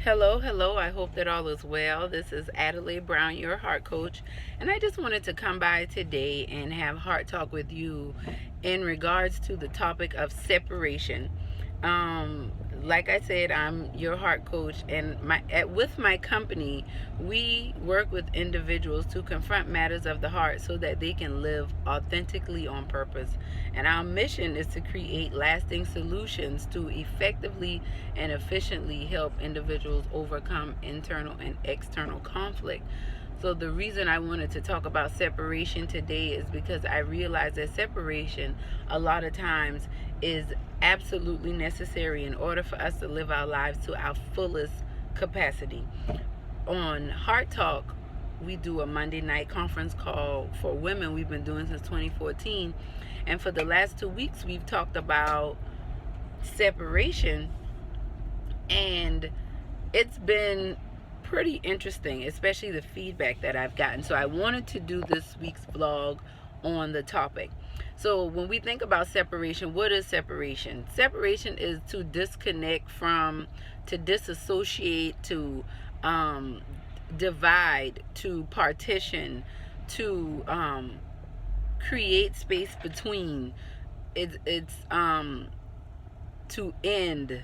Hello, hello. I hope that all is well. This is Adelai Brown, your heart coach, and I just wanted to come by today and have heart talk with you in regards to the topic of separation. Um, like I said, I'm your heart coach, and with my company, we work with individuals to confront matters of the heart so that they can live authentically on purpose. And our mission is to create lasting solutions to effectively and efficiently help individuals overcome internal and external conflict. So the reason I wanted to talk about separation today is because I realize that separation a lot of times is absolutely necessary in order for us to live our lives to our fullest capacity. On Heart Talk, we do a Monday night conference call for women we've been doing since 2014. And for the last 2 weeks, we've talked about separation, and it's been pretty interesting, especially the feedback that I've gotten. So I wanted to do this week's vlog on the topic. So when we think about separation, what is separation? Separation is to disconnect from, to disassociate, to divide, to partition, to create space between. It's to end.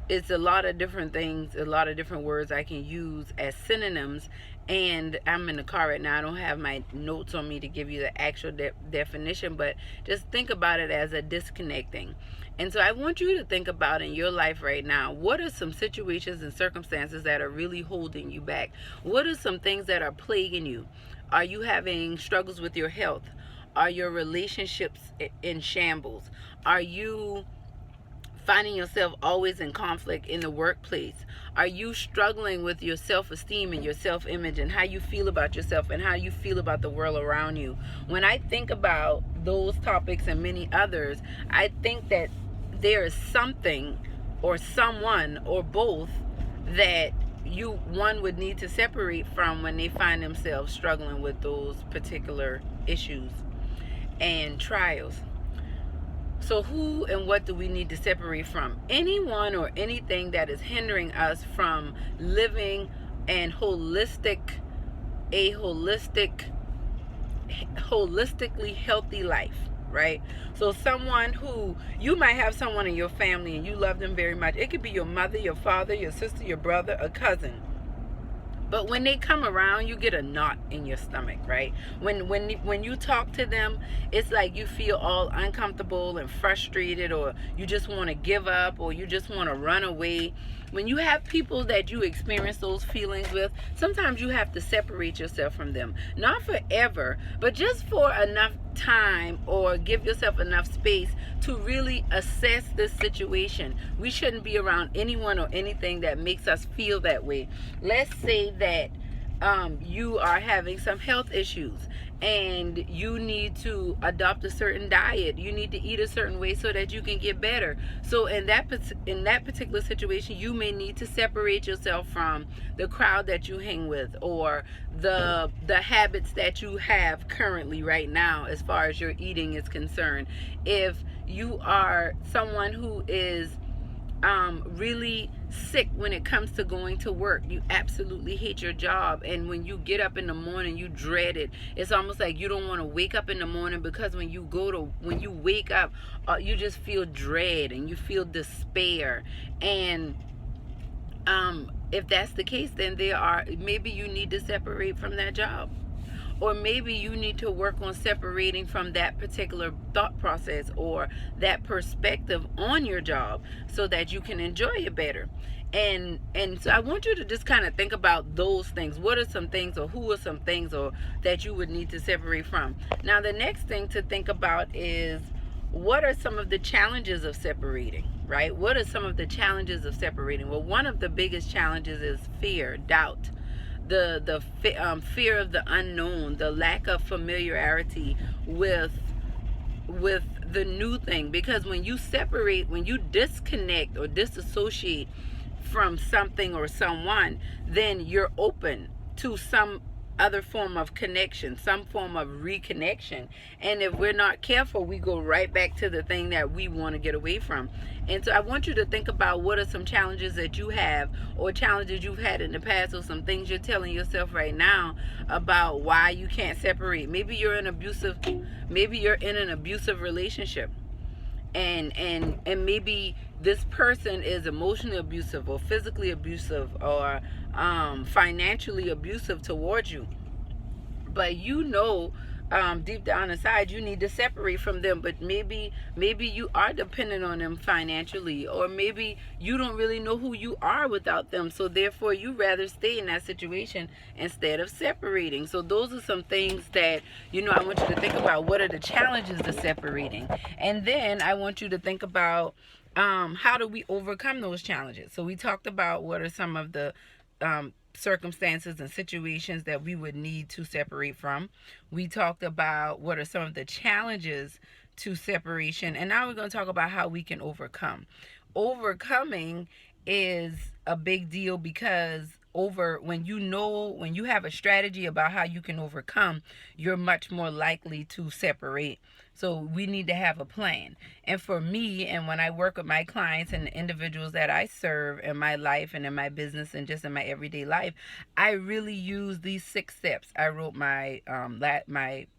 It's a lot of different things, a lot of different words I can use as synonyms. And I'm in the car right now. I don't have my notes on me to give you the actual definition, but just think about it as a disconnecting. And so I want you to think about in your life right now, what are some situations and circumstances that are really holding you back? What are some things that are plaguing you? Are you having struggles with your health? Are your relationships in shambles? Are you finding yourself always in conflict in the workplace? Are you struggling with your self-esteem and your self-image and how you feel about yourself and how you feel about the world around you? When I think about those topics and many others, I think that there is something or someone or both that one would need to separate from when they find themselves struggling with those particular issues and trials. So who and what do we need to separate from? Anyone or anything that is hindering us from living a holistically healthy life, right? So you might have someone in your family and you love them very much. It could be your mother, your father, your sister, your brother, a cousin. But when they come around, you get a knot in your stomach, right? When you talk to them, it's like you feel all uncomfortable and frustrated, or you just want to give up, or you just want to run away. When you have people that you experience those feelings with, sometimes you have to separate yourself from them. Not forever, but just for enough time, or give yourself enough space to really assess this situation. We shouldn't be around anyone or anything that makes us feel that way. Let's say that you are having some health issues and you need to adopt a certain diet. You need to eat a certain way so that you can get better. So in that particular situation, you may need to separate yourself from the crowd that you hang with, or the habits that you have currently right now as far as your eating is concerned. If you are someone who is really sick when it comes to going to work, you absolutely hate your job, and when you get up in the morning you dread it. It's almost like you don't want to wake up in the morning, because when you wake up, you just feel dread and you feel despair. And if that's the case, then maybe you need to separate from that job. Or maybe you need to work on separating from that particular thought process or that perspective on your job so that you can enjoy it better. And so I want you to just kind of think about those things. What are some things, or who are some things, or that you would need to separate from? Now, the next thing to think about is, what are some of the challenges of separating, right? What are some of the challenges of separating? Well, one of the biggest challenges is fear, doubt. The fear of the unknown, the lack of familiarity with the new thing. Because when you separate, when you disconnect or disassociate from something or someone, then you're open to some other form of connection, some form of reconnection. And if we're not careful, we go right back to the thing that we want to get away from. And so I want you to think about what are some challenges that you have, or challenges you've had in the past, or some things you're telling yourself right now about why you can't separate. Maybe you're in an abusive relationship, and maybe this person is emotionally abusive or physically abusive or financially abusive towards you, but deep down inside you need to separate from them. But maybe you are dependent on them financially, or maybe you don't really know who you are without them, so therefore you rather stay in that situation instead of separating. So those are some things that I want you to think about. What are the challenges to separating? And then I want you to think about how do we overcome those challenges. So we talked about what are some of the circumstances and situations that we would need to separate from. We talked about what are some of the challenges to separation, and now we're going to talk about how we can overcome. Overcoming is a big deal, because when you have a strategy about how you can overcome, you're much more likely to separate. So we need to have a plan. And for me, and when I work with my clients and the individuals that I serve in my life and in my business and just in my everyday life, I really use these 6 steps. I wrote my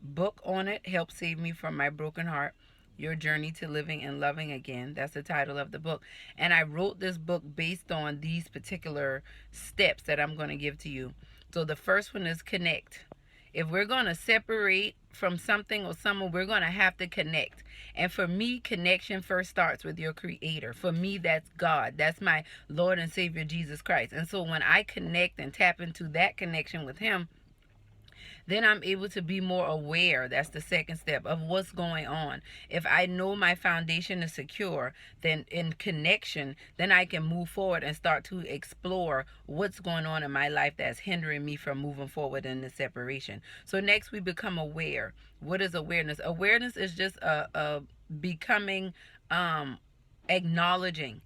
book on it, Help Save Me from My Broken Heart, Your Journey to Living and Loving Again. That's the title of the book. And I wrote this book based on these particular steps that I'm going to give to you. So the first one is connect. If we're going to separate from something or someone, we're going to have to connect. And for me, connection first starts with your Creator. For me, that's God. That's my Lord and Savior, Jesus Christ. And so when I connect and tap into that connection with Him, then I'm able to be more aware. That's the second step of what's going on. If I know my foundation is secure, then in connection, then I can move forward and start to explore what's going on in my life that's hindering me from moving forward in the separation. So next, we become aware. What is awareness? Awareness is just a becoming, acknowledging,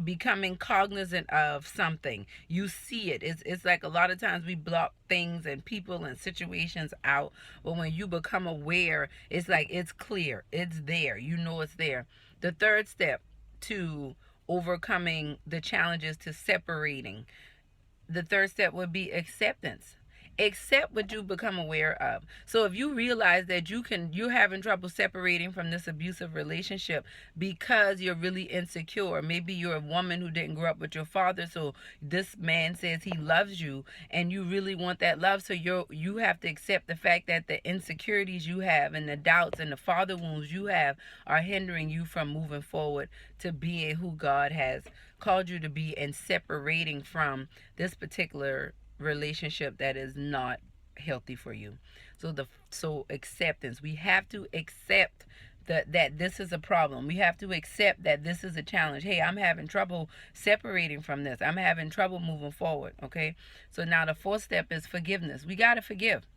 becoming cognizant of something. You see it. It's like a lot of times we block things and people and situations out, but when you become aware, it's like it's clear, it's there, it's there. The third step to overcoming the challenges to separating, the third step would be acceptance. Accept what you become aware of. So if you realize that you're having trouble separating from this abusive relationship because you're really insecure. Maybe you're a woman who didn't grow up with your father, so this man says he loves you and you really want that love. So you have to accept the fact that the insecurities you have and the doubts and the father wounds you have are hindering you from moving forward to being who God has called you to be, and separating from this particular relationship that is not healthy for you. So acceptance. We have to accept that this is a problem. We have to accept that this is a challenge. Hey, I'm having trouble separating from this. I'm having trouble moving forward. Okay. So now the fourth step is forgiveness. We got to forgive.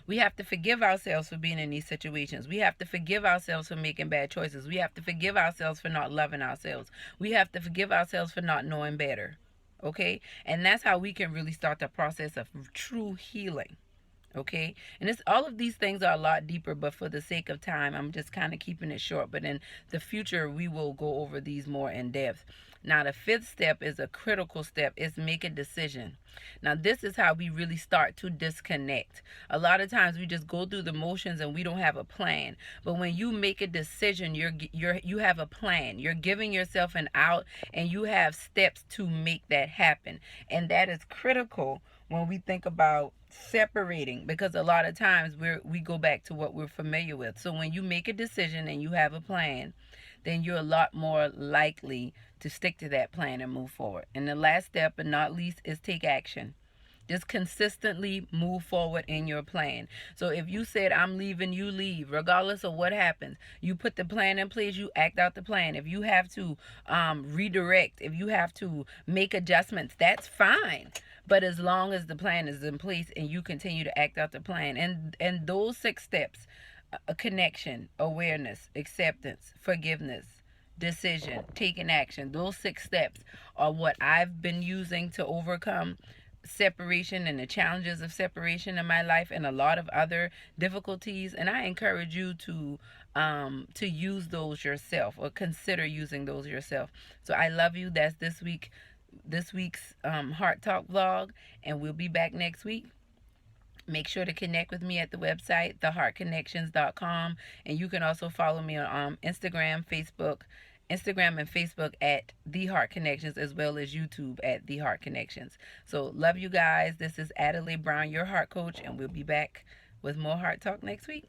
We have to forgive ourselves for being in these situations. We have to forgive ourselves for making bad choices. We have to forgive ourselves for not loving ourselves. We have to forgive ourselves for not knowing better. Okay? And that's how we can really start the process of true healing. Okay? And all of these things are a lot deeper, but for the sake of time, I'm just kind of keeping it short. But in the future, we will go over these more in depth. Now, the fifth step is a critical step. It's make a decision. Now, this is how we really start to disconnect. A lot of times we just go through the motions and we don't have a plan. But when you make a decision, you have a plan. You're giving yourself an out, and you have steps to make that happen. And that is critical when we think about separating, because a lot of times we go back to what we're familiar with. So when you make a decision and you have a plan, then you're a lot more likely to stick to that plan and move forward. And the last step, but not least, is take action. Just consistently move forward in your plan. So if you said, I'm leaving, you leave, regardless of what happens. You put the plan in place, you act out the plan. If you have to redirect, if you have to make adjustments, that's fine. But as long as the plan is in place and you continue to act out the plan. And those 6 steps, a connection, awareness, acceptance, forgiveness, decision, taking action, those 6 steps are what I've been using to overcome separation and the challenges of separation in my life, and a lot of other difficulties, and I encourage you to use those yourself, or consider using those yourself. So I love you. That's this week's Heart Talk vlog, and we'll be back next week. Make sure to connect with me at the website, theheartconnections.com, and you can also follow me on Instagram and Facebook at The Heart Connections, as well as YouTube at The Heart Connections. So love you guys. This is Adelai Brown, your heart coach, and we'll be back with more Heart Talk next week.